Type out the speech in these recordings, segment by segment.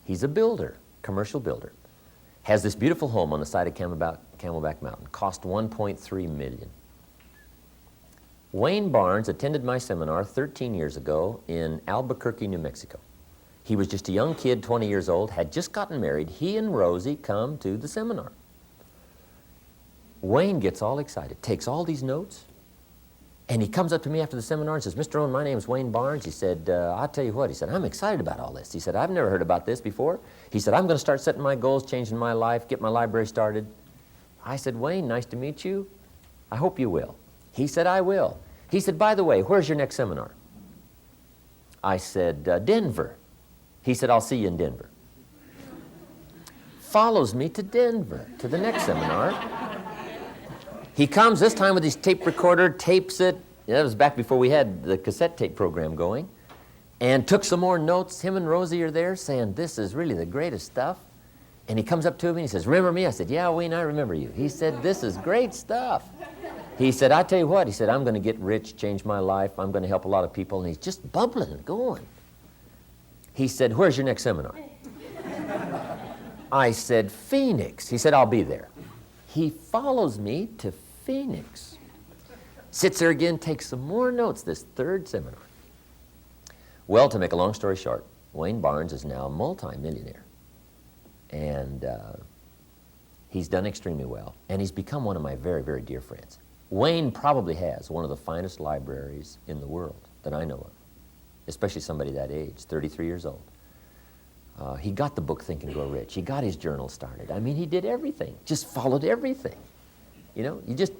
He's a builder, commercial builder. Has this beautiful home on the side of Camelback Mountain. Cost $1.3 million. Wayne Barnes attended my seminar 13 years ago in Albuquerque, New Mexico. He was just a young kid, 20 years old, had just gotten married. He and Rosie come to the seminar. Wayne gets all excited, takes all these notes, and he comes up to me after the seminar and says, Mr. Owen, my name is Wayne Barnes. He said, I'll tell you what, he said, I'm excited about all this. He said, I've never heard about this before. He said, I'm going to start setting my goals, changing my life, get my library started. I said, Wayne, nice to meet you. I hope you will. He said, I will. He said, by the way, where's your next seminar? I said, Denver. He said, I'll see you in Denver. Follows me to Denver, to the next seminar. He comes this time with his tape recorder, tapes it. That was back before we had the cassette tape program going. And took some more notes. Him and Rosie are there saying, this is really the greatest stuff. And he comes up to me and he says, remember me? I said, yeah, Wayne, I remember you. He said, this is great stuff. He said, I tell you what, he said, I'm going to get rich, change my life. I'm going to help a lot of people. And he's just bubbling and going. He said, where's your next seminar? I said, Phoenix. He said, I'll be there. He follows me to Phoenix. Sits there again, takes some more notes, this third seminar. Well, to make a long story short, Wayne Barnes is now a multi-millionaire. And he's done extremely well. And he's become one of my very, very dear friends. Wayne probably has one of the finest libraries in the world that I know of, especially somebody that age, 33 years old. He got the book Think and Grow Rich. He got his journal started. I mean, he did everything, just followed everything. You know, you just,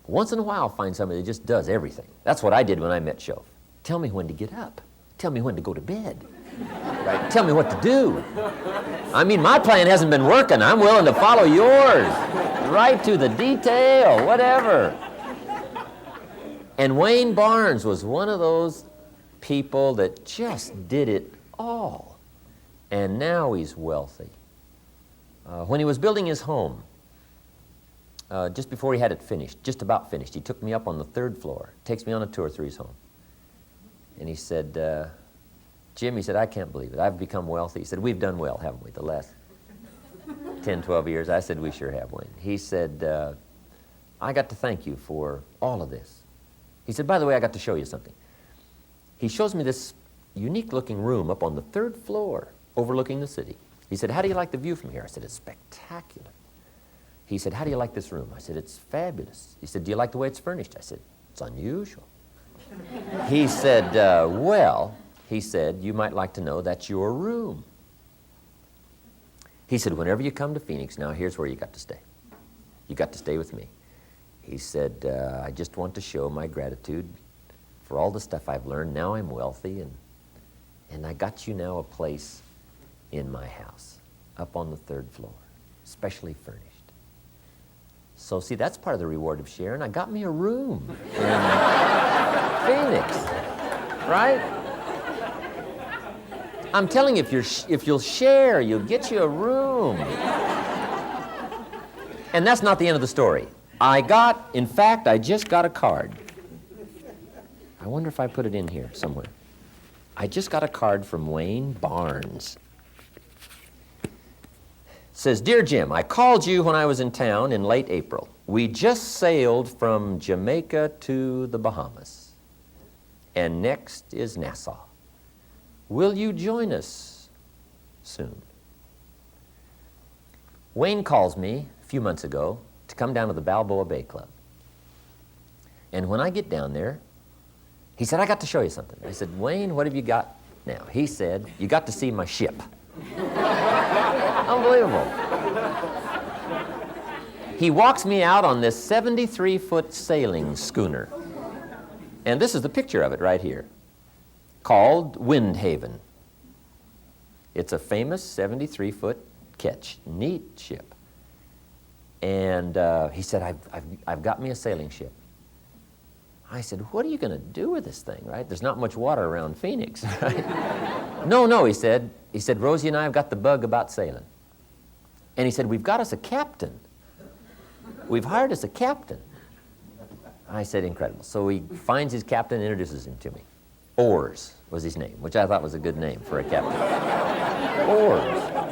once in a while, find somebody that just does everything. That's what I did when I met Shoaff. Tell me when to get up. Tell me when to go to bed. Right? Tell me what to do. I mean, my plan hasn't been working. I'm willing to follow yours. Right to the detail, whatever. And Wayne Barnes was one of those people that just did it all. And now he's wealthy. When he was building his home, just before he had it finished, just about finished, he took me up on the 3rd floor, takes me on a tour through his home. And he said, Jim, he said, I can't believe it. I've become wealthy. He said, we've done well, haven't we, the last 10, 12 years? I said, we sure have, Wayne. He said, I got to thank you for all of this. He said, by the way, I got to show you something. He shows me this unique-looking room up on the 3rd floor overlooking the city. He said, how do you like the view from here? I said, it's spectacular. He said, how do you like this room? I said, it's fabulous. He said, do you like the way it's furnished? I said, it's unusual. He said, well, he said, you might like to know that's your room. He said, whenever you come to Phoenix, now here's where you got to stay. You got to stay with me. He said, I just want to show my gratitude for all the stuff I've learned. Now I'm wealthy, and I got you now a place in my house, up on the 3rd floor, specially furnished. So see, that's part of the reward of sharing. I got me a room in Phoenix, right? I'm telling you, if you'll share, you'll get you a room. And that's not the end of the story. In fact, I just got a card. I wonder if I put it in here somewhere. I just got a card from Wayne Barnes. It says, Dear Jim, I called you when I was in town in late April. We just sailed from Jamaica to the Bahamas. And next is Nassau. Will you join us soon? Wayne calls me a few months ago to come down to the Balboa Bay Club. And when I get down there, he said, I got to show you something. I said, Wayne, what have you got now? He said, you got to see my ship. Unbelievable. He walks me out on this 73-foot sailing schooner. And this is the picture of it right here, called Windhaven. It's a famous 73-foot ketch, neat ship. And he said, I've got me a sailing ship. I said, what are you going to do with this thing, right? There's not much water around Phoenix, right? No, he said, Rosie and I have got the bug about sailing. And he said, we've got us a captain. We've hired us a captain. I said, incredible. So he finds his captain and introduces him to me. Oars was his name, which I thought was a good name for a captain. Oars.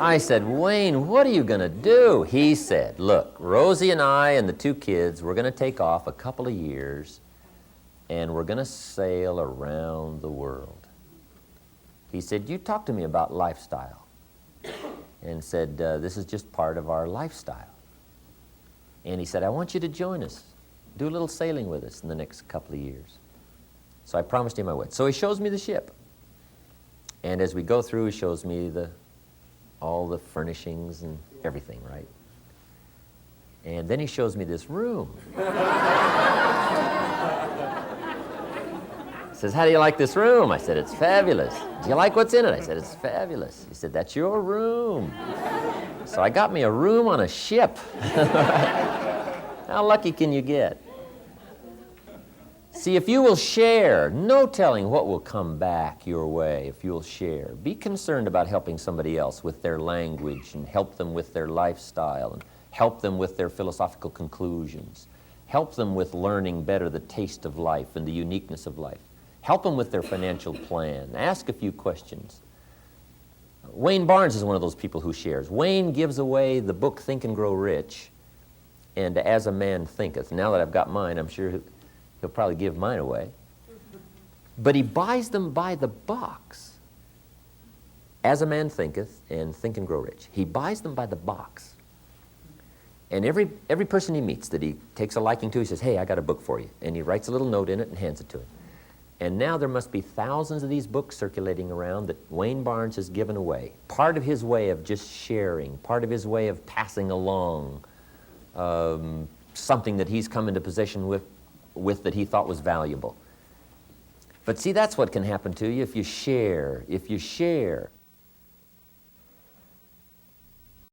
I said, Wayne, what are you going to do? He said, look, Rosie and I and the 2 kids, we're going to take off a couple of years, and we're going to sail around the world. He said, you talk to me about lifestyle. And said, this is just part of our lifestyle. And he said, I want you to join us. Do a little sailing with us in the next couple of years. So I promised him I would. So he shows me the ship. And as we go through, he shows me all the furnishings and everything, right? And then he shows me this room. He says, how do you like this room? I said, it's fabulous. Do you like what's in it? I said, it's fabulous. He said, that's your room. So I got me a room on a ship. How lucky can you get? See, if you will share, no telling what will come back your way if you'll share. Be concerned about helping somebody else with their language and help them with their lifestyle and help them with their philosophical conclusions. Help them with learning better the taste of life and the uniqueness of life. Help them with their financial plan. Ask a few questions. Wayne Barnes is one of those people who shares. Wayne gives away the book Think and Grow Rich and As a Man Thinketh. Now that I've got mine, I'm sure he'll probably give mine away. But he buys them by the box. As a Man Thinketh and Think and Grow Rich. He buys them by the box. And every person he meets that he takes a liking to, he says, hey, I got a book for you. And he writes a little note in it and hands it to him. And now there must be thousands of these books circulating around that Wayne Barnes has given away. Part of his way of just sharing, part of his way of passing along something that he's come into possession with that he thought was valuable. But see, that's what can happen to you if you share. If you share.